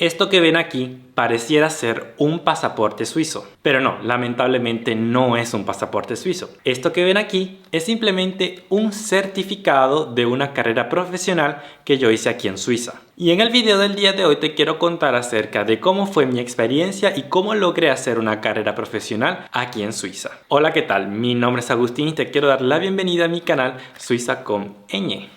Esto que ven aquí pareciera ser un pasaporte suizo, pero no, lamentablemente no es un pasaporte suizo. Esto que ven aquí es simplemente un certificado de una carrera profesional que yo hice aquí en Suiza. Y en el video del día de hoy te quiero contar acerca de cómo fue mi experiencia y cómo logré hacer una carrera profesional aquí en Suiza. Hola, ¿qué tal? Mi nombre es Agustín y te quiero dar la bienvenida a mi canal Suiza con ñ.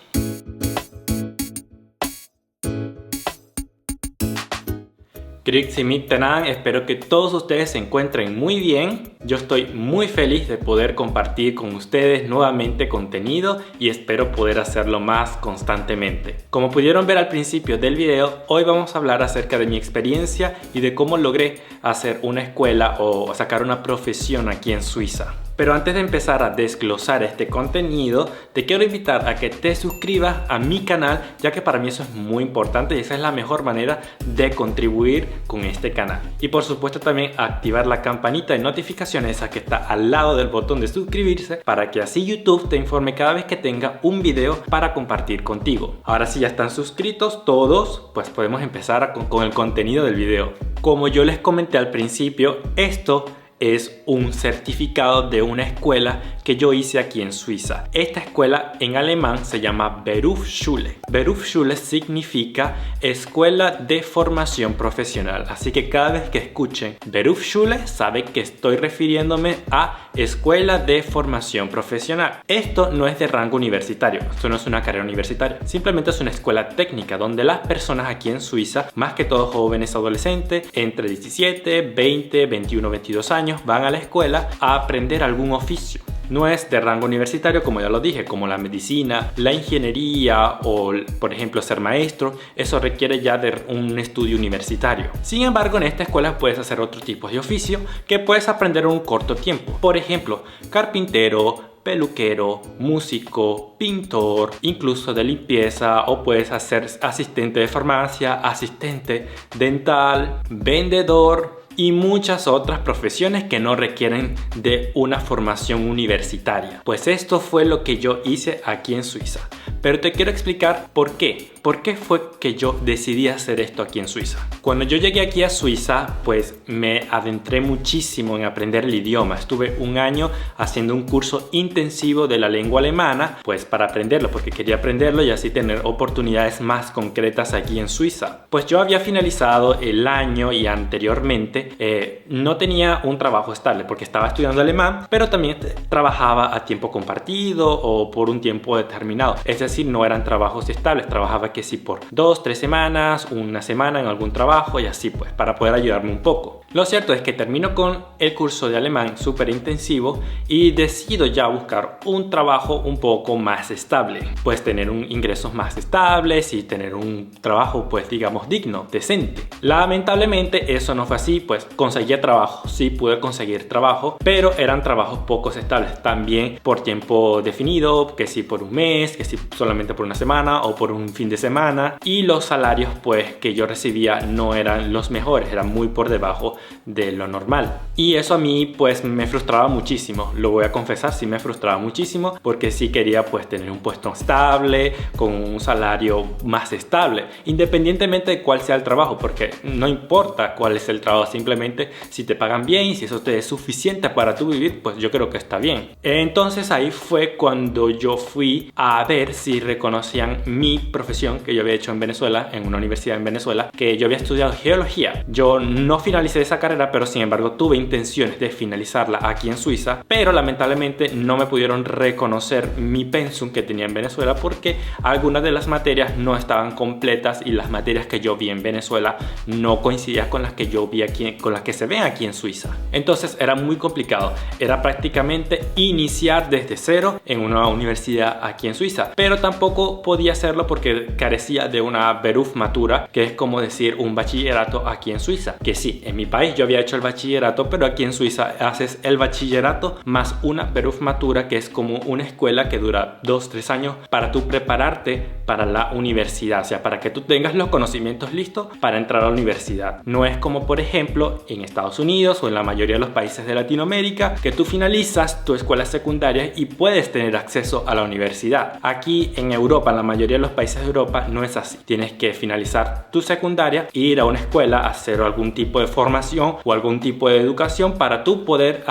Espero que todos ustedes se encuentren muy bien. Yo estoy muy feliz de poder compartir con ustedes nuevamente contenido y espero poder hacerlo más constantemente. Como pudieron ver al principio del video, hoy vamos a hablar acerca de mi experiencia y de cómo logré hacer una escuela o sacar una profesión aquí en Suiza. Pero antes de empezar a desglosar este contenido, te quiero invitar a que te suscribas a mi canal, ya que para mí eso es muy importante y esa es la mejor manera de contribuir con este canal. Y por supuesto también activar la campanita de notificaciones, esa que está al lado del botón de suscribirse, para que así YouTube te informe cada vez que tenga un video para compartir contigo. Ahora sí, ya están suscritos todos, pues podemos empezar con el contenido del video. Como yo les comenté al principio, esto es un certificado de una escuela que yo hice aquí en Suiza. Esta escuela en alemán se llama Berufsschule. Berufsschule significa escuela de formación profesional. Así que cada vez que escuchen Berufsschule, saben que estoy refiriéndome a escuela de formación profesional. Esto no es de rango universitario, esto no es una carrera universitaria. Simplemente es una escuela técnica donde las personas aquí en Suiza, más que todos jóvenes adolescentes, entre 17, 20, 21, 22 años, van a la escuela a aprender algún oficio. No es de rango universitario, como ya lo dije, como la medicina, la ingeniería o, por ejemplo, ser maestro. Eso requiere ya de un estudio universitario. Sin embargo, en esta escuela puedes hacer otro tipo de oficio que puedes aprender en un corto tiempo. Por ejemplo, carpintero, peluquero, músico, pintor, incluso de limpieza, o puedes hacer asistente de farmacia, asistente dental, vendedor y muchas otras profesiones que no requieren de una formación universitaria. Pues esto fue lo que yo hice aquí en Suiza. Pero te quiero explicar por qué. ¿Por qué fue que yo decidí hacer esto aquí en Suiza? Cuando yo llegué aquí a Suiza, pues me adentré muchísimo en aprender el idioma. Estuve un año haciendo un curso intensivo de la lengua alemana, pues para aprenderlo, porque quería aprenderlo y así tener oportunidades más concretas aquí en Suiza. Pues yo había finalizado el año y anteriormente no tenía un trabajo estable porque estaba estudiando alemán, pero también trabajaba a tiempo compartido o por un tiempo determinado. Es decir, no eran trabajos estables, trabajaba que sí por 2, 3 semanas, una semana en algún trabajo y así pues, para poder ayudarme un poco. Lo cierto es que termino con el curso de alemán súper intensivo y decido ya buscar un trabajo un poco más estable, pues tener ingresos más estables y tener un trabajo pues digamos digno, decente. Lamentablemente eso no fue así, pues conseguía trabajo, sí pude conseguir trabajo, pero eran trabajos poco estables, también por tiempo definido, que sí por un mes, que sí solamente por una semana o por un fin de semana, y los salarios pues que yo recibía no eran los mejores, eran muy por debajo de lo normal. Y eso a mí pues me frustraba muchísimo, lo voy a confesar, sí me frustraba muchísimo porque sí quería pues tener un puesto estable, con un salario más estable, independientemente de cuál sea el trabajo, porque no importa cuál es el trabajo, simplemente si te pagan bien y si eso te es suficiente para tu vivir, pues yo creo que está bien. Entonces ahí fue cuando yo fui a ver si reconocían mi profesión que yo había hecho en Venezuela, en una universidad en Venezuela, que yo había estudiado geología. Yo no finalicé esa carrera, pero sin embargo tuve intenciones de finalizarla aquí en Suiza, pero lamentablemente no me pudieron reconocer mi pensum que tenía en Venezuela porque algunas de las materias no estaban completas y las materias que yo vi en Venezuela no coincidían con las que yo vi aquí, con las que se ven aquí en Suiza. Entonces era muy complicado, era prácticamente iniciar desde cero en una universidad aquí en Suiza, pero tampoco podía hacerlo porque carecía de una Berufsmatura, que es como decir un bachillerato aquí en Suiza, que sí, en mi país yo había hecho el bachillerato, pero aquí en Suiza haces el bachillerato más una Berufsmatura, que es como una escuela que dura 2-3 años para tú prepararte para la universidad, o sea, para que tú tengas los conocimientos listos para entrar a la universidad. No es como por ejemplo en Estados Unidos o en la mayoría de los países de Latinoamérica, que tú finalizas tu escuela secundaria y puedes tener acceso a la universidad. Aquí aquí en Europa, en la mayoría de los países de Europa, no es así. Tienes que finalizar tu secundaria, ir a una escuela, hacer algún tipo de formación o algún tipo de educación para tú poder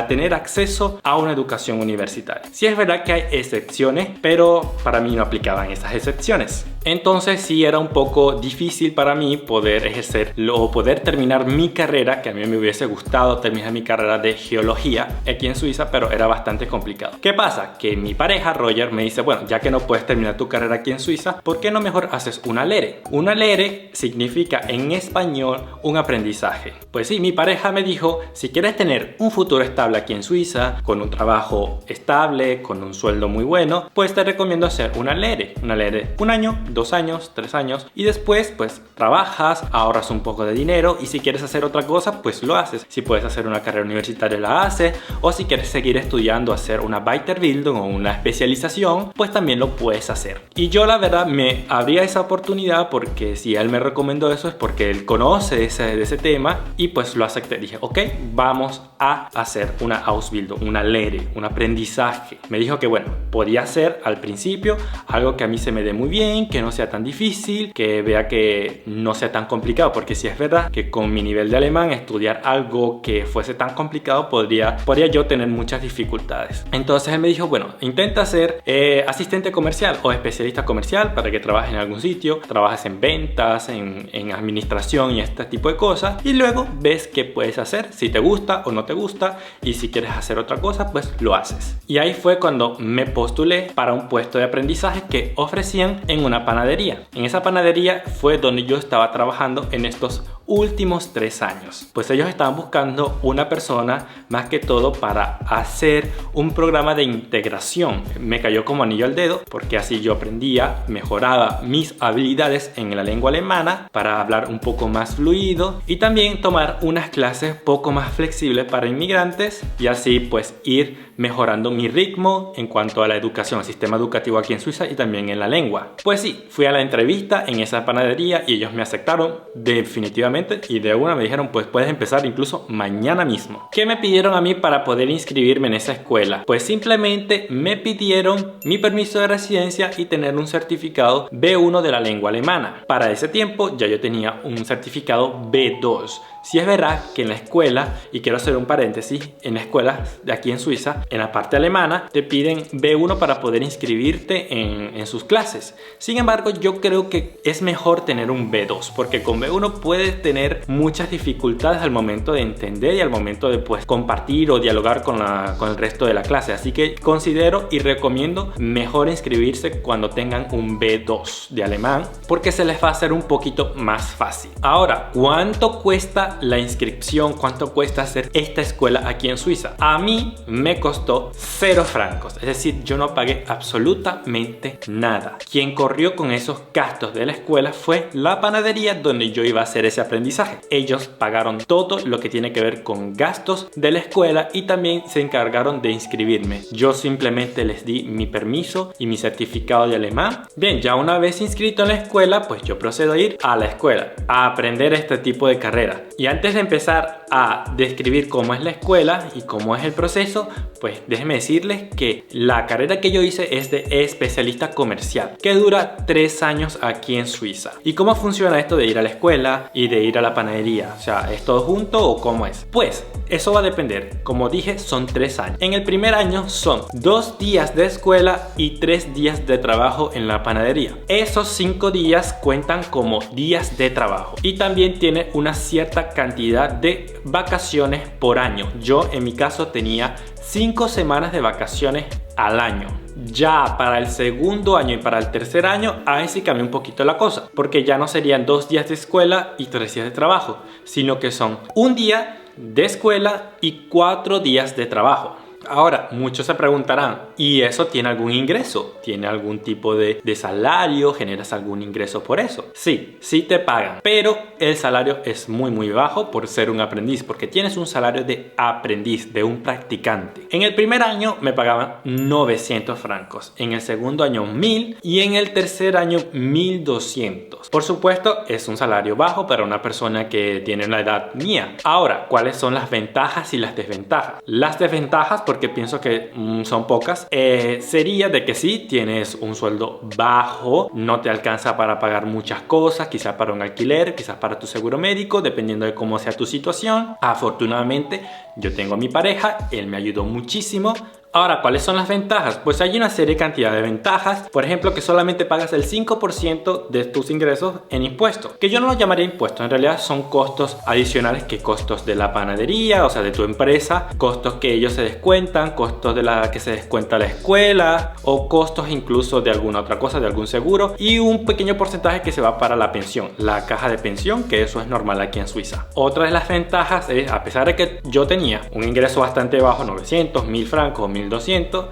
tener acceso a una educación universitaria. Sí es verdad que hay excepciones, pero para mí no aplicaban esas excepciones. Entonces sí era un poco difícil para mí poder ejercer o poder terminar mi carrera, que a mí me hubiese gustado terminar mi carrera de geología aquí en Suiza, pero era bastante complicado. ¿Qué pasa? Que mi pareja Roger me dice, bueno, ya que no puedes terminar tu carrera aquí en Suiza, ¿por qué no mejor haces una LERE? Una LERE significa en español un aprendizaje. Pues sí, mi pareja me dijo, si quieres tener un futuro estable aquí en Suiza, con un trabajo estable, con un sueldo muy bueno, pues te recomiendo hacer una LERE. Una LERE, 1 año, 2 años, 3 años, y después pues trabajas, ahorras un poco de dinero, y si quieres hacer otra cosa pues lo haces. Si puedes hacer una carrera universitaria la haces, o si quieres seguir estudiando, hacer una Weiterbildung o una especialización, pues también lo puedes hacer. Y yo la verdad me abría esa oportunidad porque si él me recomendó eso es porque él conoce de ese tema, y pues lo acepté. Dije, ok, vamos a hacer una Ausbildung, una LERE, un aprendizaje. Me dijo que bueno, podía hacer al principio algo que a mí se me dé muy bien, que no sea tan difícil, que vea que no sea tan complicado, porque si es verdad que con mi nivel de alemán estudiar algo que fuese tan complicado podría yo tener muchas dificultades. Entonces él me dijo, bueno, intenta ser asistente comercial o especialista comercial para que trabajes en algún sitio, trabajes en ventas, en administración y este tipo de cosas, y luego ves qué puedes hacer, si te gusta o no te gusta, y si quieres hacer otra cosa pues lo haces. Y ahí fue cuando me postulé para un puesto de aprendizaje que ofrecían en una panadería. En esa panadería fue donde yo estaba trabajando en estos últimos 3 años. Pues ellos estaban buscando una persona más que todo para hacer un programa de integración. Me cayó como anillo al dedo porque así yo aprendía, mejoraba mis habilidades en la lengua alemana para hablar un poco más fluido y también tomar unas clases poco más flexibles para inmigrantes y así pues ir mejorando mi ritmo en cuanto a la educación, el sistema educativo aquí en Suiza y también en la lengua. Pues sí, fui a la entrevista en esa panadería y ellos me aceptaron definitivamente y de una me dijeron pues puedes empezar incluso mañana mismo. ¿Qué me pidieron a mí para poder inscribirme en esa escuela? Pues simplemente me pidieron mi permiso de residencia y tener un certificado B1 de la lengua alemana. Para ese tiempo ya yo tenía un certificado B2. Si es verdad que en la escuela, y quiero hacer un paréntesis, en la escuela de aquí en Suiza, en la parte alemana, te piden B1 para poder inscribirte en sus clases. Sin embargo, yo creo que es mejor tener un B2, porque con B1 puedes tener muchas dificultades al momento de entender y al momento de pues, compartir o dialogar con el resto de la clase. Así que considero y recomiendo mejor inscribirse cuando tengan un B2 de alemán, porque se les va a hacer un poquito más fácil. Ahora, ¿cuánto cuesta la inscripción? ¿Cuánto cuesta hacer esta escuela aquí en Suiza? A mí me costó 0 francos, es decir, yo no pagué absolutamente nada. Quien corrió con esos gastos de la escuela fue la panadería donde yo iba a hacer ese aprendizaje. Ellos pagaron todo lo que tiene que ver con gastos de la escuela y también se encargaron de inscribirme. Yo simplemente les di mi permiso y mi certificado de alemán. Bien, ya una vez inscrito en la escuela, pues yo procedo a ir a la escuela a aprender este tipo de carrera. Y antes de empezar a describir cómo es la escuela y cómo es el proceso, pues déjenme decirles que la carrera que yo hice es de especialista comercial, que dura 3 años aquí en Suiza. ¿Y cómo funciona esto de ir a la escuela y de ir a la panadería? O sea, ¿es todo junto o cómo es? Pues eso va a depender. Como dije, son 3 años. En el primer año son 2 días de escuela y 3 días de trabajo en la panadería. Esos 5 días cuentan como días de trabajo y también tiene una cierta cantidad de vacaciones por año. Yo en mi caso tenía 5 semanas de vacaciones al año. Ya para el segundo año y para el tercer año, ahí sí cambia un poquito la cosa, porque ya no serían 2 días de escuela y 3 días de trabajo, sino que son 1 día de escuela y 4 días de trabajo. Ahora, muchos se preguntarán, ¿y eso tiene algún ingreso? ¿Tiene algún tipo de salario? ¿Generas algún ingreso por eso? Sí, sí te pagan, pero el salario es muy bajo por ser un aprendiz, porque tienes un salario de aprendiz, de un practicante. En el primer año me pagaban 900 francos, en el segundo año 1000 y en el tercer año 1200. Por supuesto, es un salario bajo para una persona que tiene la edad mía. Ahora, ¿cuáles son las ventajas y las desventajas? Las desventajas, porque porque pienso que son pocas, sería de que sí, tienes un sueldo bajo, no te alcanza para pagar muchas cosas, quizás para un alquiler, quizás para tu seguro médico, dependiendo de cómo sea tu situación. Afortunadamente, yo tengo a mi pareja, él me ayudó muchísimo. Ahora, ¿cuáles son las ventajas? Pues hay una serie cantidad de ventajas. Por ejemplo, que solamente pagas el 5% de tus ingresos en impuestos. Que yo no los llamaría impuestos, en realidad son costos adicionales que costos de la panadería, o sea, de tu empresa, costos que ellos se descuentan, costos de la que se descuenta la escuela, o costos incluso de alguna otra cosa, de algún seguro, y un pequeño porcentaje que se va para la pensión, la caja de pensión, que eso es normal aquí en Suiza. Otra de las ventajas es, a pesar de que yo tenía un ingreso bastante bajo, 900, 1000 francos, 1200,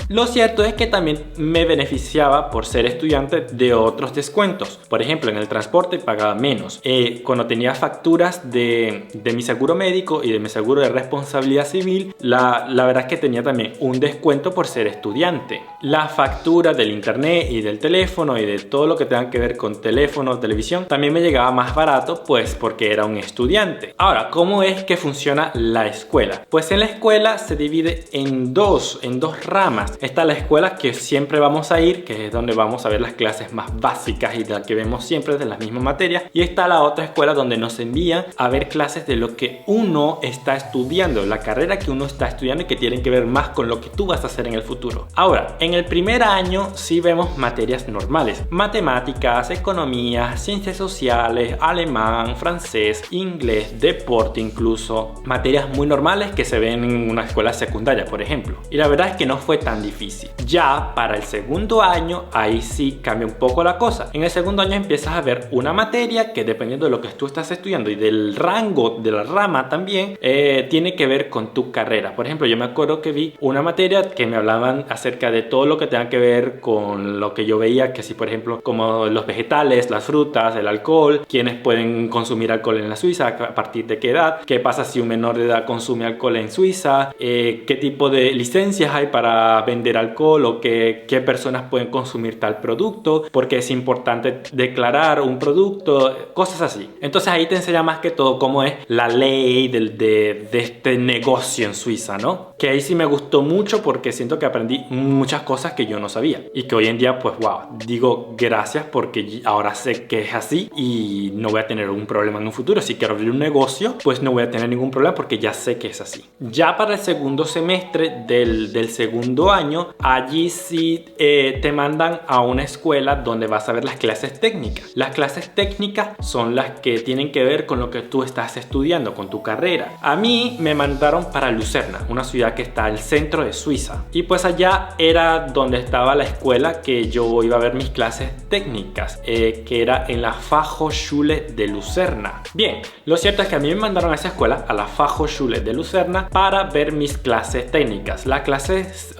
lo cierto es que también me beneficiaba por ser estudiante de otros descuentos. Por ejemplo, en el transporte pagaba menos. Cuando tenía facturas de mi seguro médico y de mi seguro de responsabilidad civil, la verdad es que tenía también un descuento por ser estudiante. La factura del internet y del teléfono y de todo lo que tenga que ver con teléfono, televisión, también me llegaba más barato, pues porque era un estudiante. Ahora, ¿cómo es que funciona la escuela? Pues en la escuela se divide en dos ramas. Está la escuela que siempre vamos a ir, que es donde vamos a ver las clases más básicas y la que vemos siempre de las mismas materias, y está la otra escuela donde nos envían a ver clases de lo que uno está estudiando, la carrera que uno está estudiando y que tienen que ver más con lo que tú vas a hacer en el futuro. Ahora, en el primer año sí vemos materias normales: matemáticas, economía, ciencias sociales, alemán, francés, inglés, deporte, incluso materias muy normales que se ven en una escuela secundaria, por ejemplo. Y la verdad es que no fue tan difícil. Ya para el segundo año, ahí sí cambia un poco la cosa. En el segundo año empiezas a ver una materia que, dependiendo de lo que tú estás estudiando y del rango de la rama también, tiene que ver con tu carrera. Por ejemplo, yo me acuerdo que vi una materia que me hablaban acerca de todo lo que tenga que ver con lo que yo veía, que si por ejemplo como los vegetales, las frutas, el alcohol, quiénes pueden consumir alcohol en la Suiza, a partir de qué edad, qué pasa si un menor de edad consume alcohol en Suiza, qué tipo de licencias hay para vender alcohol, o qué personas pueden consumir tal producto, porque es importante declarar un producto, cosas así. Entonces ahí te enseña más que todo cómo es la ley de este negocio en Suiza, ¿no? Que ahí sí me gustó mucho porque siento que aprendí muchas cosas que yo no sabía y que hoy en día pues wow, digo gracias porque ahora sé que es así y no voy a tener un problema en un futuro. Si quiero abrir un negocio pues no voy a tener ningún problema porque ya sé que es así. Ya para el segundo semestre del segundo año, allí sí te mandan a una escuela donde vas a ver las clases técnicas. Las clases técnicas son las que tienen que ver con lo que tú estás estudiando, con tu carrera. A mí me mandaron para Lucerna, una ciudad que está al centro de Suiza, y pues allá era donde estaba la escuela que yo iba a ver mis clases técnicas, que era en la Fachhochschule de Lucerna. Bien, lo cierto es que a mí me mandaron a esa escuela, a la Fachhochschule de Lucerna, para ver mis clases técnicas. Las clases,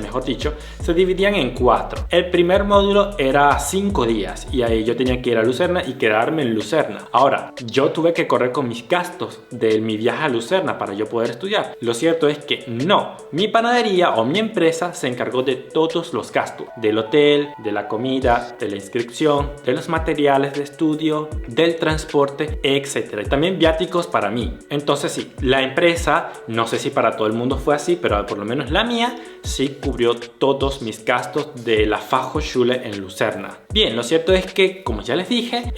mejor dicho, se dividían en 4. El primer módulo era 5 días y ahí yo tenía que ir a Lucerna y quedarme en Lucerna. Ahora, yo tuve que correr con mis gastos de mi viaje a Lucerna para yo poder estudiar. Lo cierto es que no, mi panadería o mi empresa se encargó de todos los gastos, del hotel, de la comida, de la inscripción, de los materiales de estudio, del transporte, etc. Y también viáticos para mí. Entonces sí, la empresa, no sé si para todo el mundo fue así, pero por lo menos la mía sí cubrió todos mis gastos de la Fachhochschule en Lucerna. Bien, lo cierto es que, como ya les dije,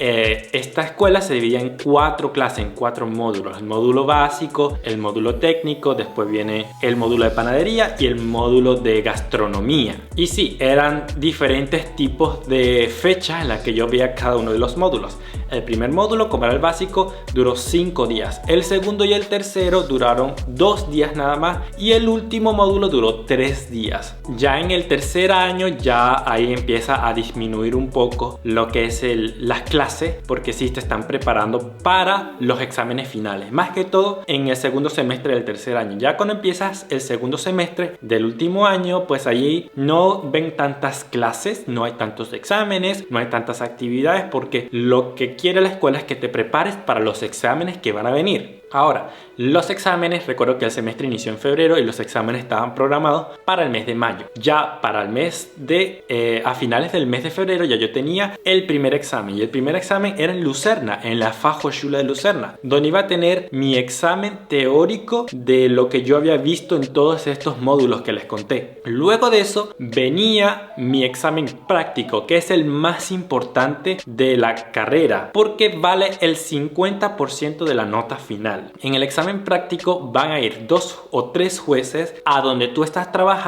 esta escuela se dividía en 4 clases, en 4 módulos. El módulo básico, el módulo técnico, después viene el módulo de panadería y el módulo de gastronomía. Y sí, eran diferentes tipos de fechas en las que yo veía cada uno de los módulos. El primer módulo, como era el básico, duró 5 días. El segundo y el tercero duraron 2 días nada más. Y el último módulo duró 3 días. Ya en el tercer año, ya ahí empieza a disminuir un poco lo que es las clases, porque sí te están preparando para los exámenes finales. Más que todo en el segundo semestre del tercer año. Ya cuando empiezas el segundo semestre del último año, pues allí no ven tantas clases, no hay tantos exámenes, no hay tantas actividades, porque lo que quiere la escuela es que te prepares para los exámenes que van a venir. Ahora, los exámenes, recuerdo que el semestre inició en febrero y los exámenes estaban programados para el mes de mayo. Ya para el mes de, a finales del mes de febrero ya yo tenía el primer examen, y el primer examen era en Lucerna, en la Fachhochschule de Lucerna, donde iba a tener mi examen teórico de lo que yo había visto en todos estos módulos que les conté. Luego de eso venía mi examen práctico, que es el más importante de la carrera, porque vale el 50% de la nota final. En el examen práctico van a ir 2 o 3 jueces a donde tú estás trabajando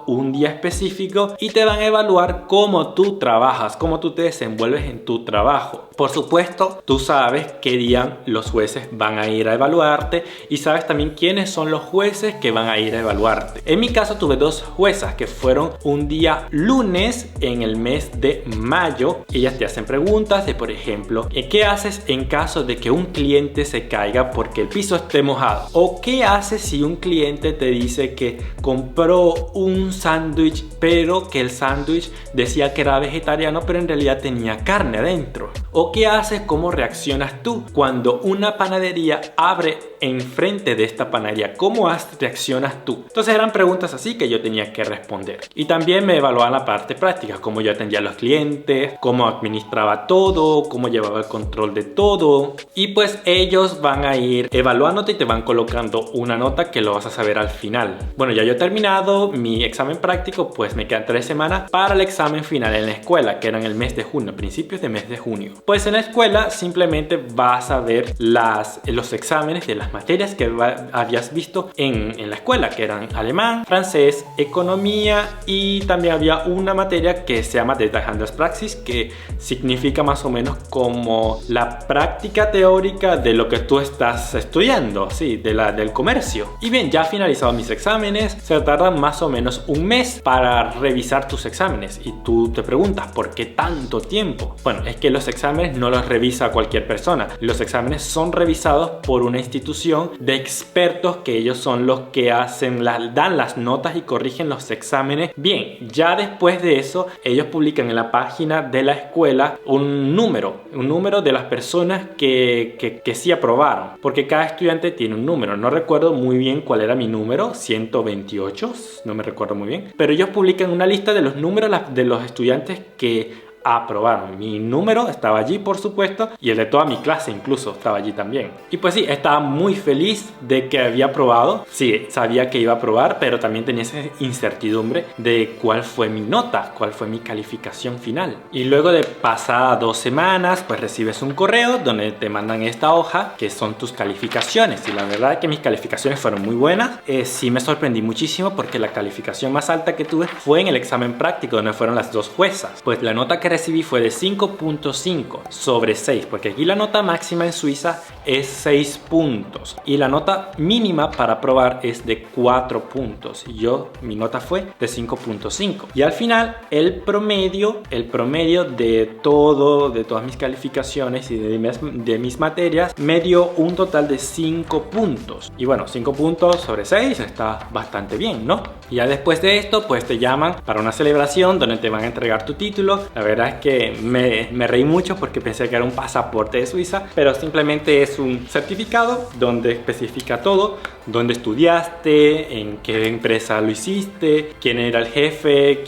un día específico y te van a evaluar cómo tú trabajas, cómo tú te desenvuelves en tu trabajo. Por supuesto, tú sabes qué día los jueces van a ir a evaluarte y sabes también quiénes son los jueces que van a ir a evaluarte. En mi caso tuve 2 juezas que fueron un día lunes en el mes de mayo. Ellas te hacen preguntas de, por ejemplo, ¿qué haces en caso de que un cliente se caiga porque el piso esté mojado? ¿O qué haces si un cliente te dice que compró un sándwich pero que el sándwich decía que era vegetariano pero en realidad tenía carne adentro? ¿O qué haces, cómo reaccionas tú cuando una panadería abre enfrente de esta panadería? ¿Cómo reaccionas tú? Entonces eran preguntas así que yo tenía que responder. Y también me evaluaban la parte práctica, cómo yo atendía a los clientes, cómo administraba todo, cómo llevaba el control de todo. Y pues ellos van a ir evaluándote y te van colocando una nota que lo vas a saber al final. Bueno, ya yo he terminado mi examen práctico, pues me quedan 3 semanas para el examen final en la escuela, que era en el mes de junio, principios de mes de junio. Pues en la escuela simplemente vas a ver los exámenes de las materias que habías visto en la escuela, que eran alemán, francés, economía, y también había una materia que se llama Detailhandelspraxis, que significa más o menos como la práctica teórica de lo que tú estás estudiando, sí, del comercio. Y bien, ya finalizado mis exámenes, se tardan más o menos un mes para revisar tus exámenes. Y tú te preguntas, ¿por qué tanto tiempo? Bueno, es que los exámenes no los revisa cualquier persona. Los exámenes son revisados por una institución de expertos, que ellos son los que dan las notas y corrigen los exámenes. Bien, ya después de eso, ellos publican en la página de la escuela un número de las personas que sí aprobaron, porque cada estudiante tiene un número. No recuerdo muy bien cuál era mi número, 128, no me recuerdo muy bien, pero ellos publican una lista de los números de los estudiantes que aprobaron. Mi número estaba allí, por supuesto, y el de toda mi clase incluso estaba allí también. Y pues sí, estaba muy feliz de que había aprobado. Sí, sabía que iba a aprobar, pero también tenía esa incertidumbre de cuál fue mi nota, cuál fue mi calificación final. Y luego de pasadas 2 semanas, pues recibes un correo donde te mandan esta hoja que son tus calificaciones. Y la verdad es que mis calificaciones fueron muy buenas. Sí me sorprendí muchísimo porque la calificación más alta que tuve fue en el examen práctico, donde fueron las 2 juezas. Pues la nota que recibí fue de 5.5 sobre 6, porque aquí la nota máxima en Suiza es 6 puntos y la nota mínima para aprobar es de 4 puntos. Y mi nota fue de 5.5. Y al final el promedio de todas mis calificaciones y de mis materias me dio un total de 5 puntos. Y bueno, 5 puntos sobre 6 está bastante bien, ¿no? Y ya después de esto, pues te llaman para una celebración donde te van a entregar tu título. La verdad es que me reí mucho porque pensé que era un pasaporte de Suiza, pero simplemente es un certificado donde especifica todo: dónde estudiaste, en qué empresa lo hiciste, quién era el jefe,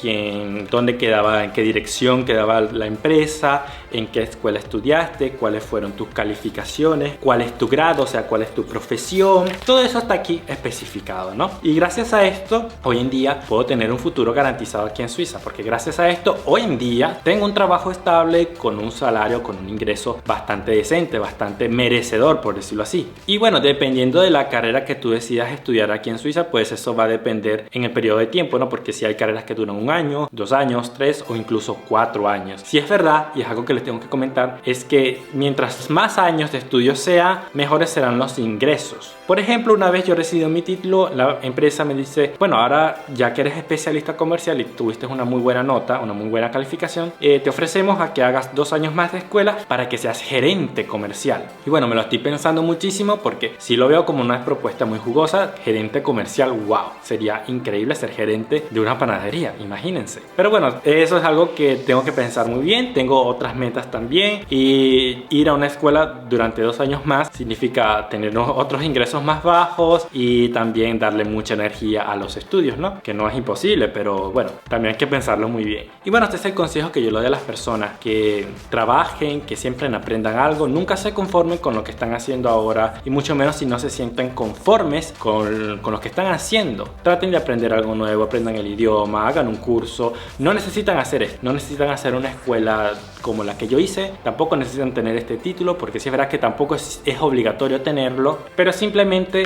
dónde quedaba, en qué dirección quedaba la empresa, en qué escuela estudiaste, cuáles fueron tus calificaciones, cuál es tu grado, o sea, cuál es tu profesión. Todo eso está aquí especificado, ¿no? Y gracias a esto, hoy en día puedo tener un futuro garantizado aquí en Suiza, porque gracias a esto, hoy en día tengo un trabajo estable con un salario, con un ingreso bastante decente, bastante merecedor, por decirlo así. Y bueno, dependiendo de la carrera que tú decidas estudiar aquí en Suiza, pues eso va a depender en el periodo de tiempo, ¿no? Porque si hay carreras que duran 1 año, 2 años, 3 o incluso 4 años. Si es verdad, y es algo que les tengo que comentar, es que mientras más años de estudio sea, mejores serán los ingresos. Por ejemplo, una vez yo recibí mi título, la empresa me dice, bueno, ahora ya que eres especialista comercial y tuviste una muy buena nota, una muy buena calificación, te ofrecemos a que hagas 2 años más de escuela para que seas gerente comercial. Y bueno, me lo estoy pensando muchísimo porque si lo veo como una propuesta muy jugosa. Gerente comercial, wow, sería increíble ser gerente de una panadería, imagínense. Pero bueno, eso es algo que tengo que pensar muy bien. Tengo otras metas metas también, y ir a una escuela durante 2 años más significa tener otros ingresos más bajos y también darle mucha energía a los estudios, ¿no? Que no es imposible, pero bueno, también hay que pensarlo muy bien. Y bueno, este es el consejo que yo le doy a las personas: que trabajen, que siempre aprendan algo, nunca se conformen con lo que están haciendo ahora, y mucho menos si no se sienten conformes con lo que están haciendo. Traten de aprender algo nuevo, aprendan el idioma, hagan un curso. No necesitan hacer esto, no necesitan hacer una escuela como la que yo hice, tampoco necesitan tener este título, porque sí es verdad que tampoco es obligatorio tenerlo, pero simplemente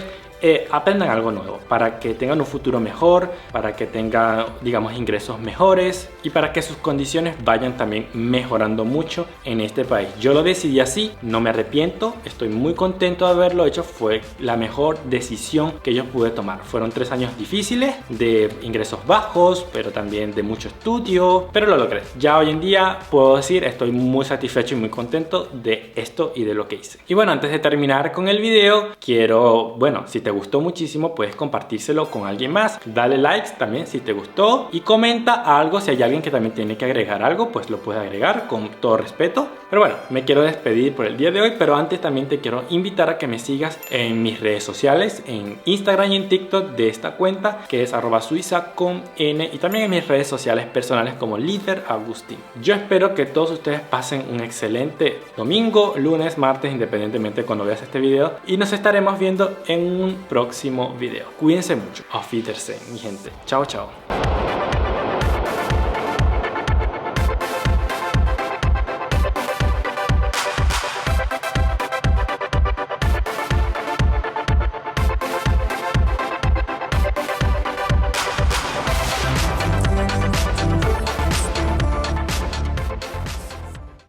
aprendan algo nuevo para que tengan un futuro mejor, para que tengan, digamos, ingresos mejores y para que sus condiciones vayan también mejorando mucho en este país. Yo lo decidí así, no me arrepiento, estoy muy contento de haberlo hecho, fue la mejor decisión que yo pude tomar. Fueron 3 años difíciles, de ingresos bajos, pero también de mucho estudio, pero lo logré. Ya hoy en día puedo decir, estoy muy satisfecho y muy contento de esto y de lo que hice. Y bueno, antes de terminar con el video, quiero, bueno, si te gustó muchísimo, puedes compartírselo con alguien más, dale likes también si te gustó y comenta algo. Si hay alguien que también tiene que agregar algo, pues lo puede agregar con todo respeto. Pero bueno, me quiero despedir por el día de hoy, pero antes también te quiero invitar a que me sigas en mis redes sociales, en Instagram y en TikTok de esta cuenta, que es @suiza con N, y también en mis redes sociales personales como Líder Agustín. Yo espero que todos ustedes pasen un excelente domingo, lunes, martes, independientemente de cuando veas este video, y nos estaremos viendo en un próximo video. Cuídense mucho. Auf Wiedersehen, mi gente. Chao, chao.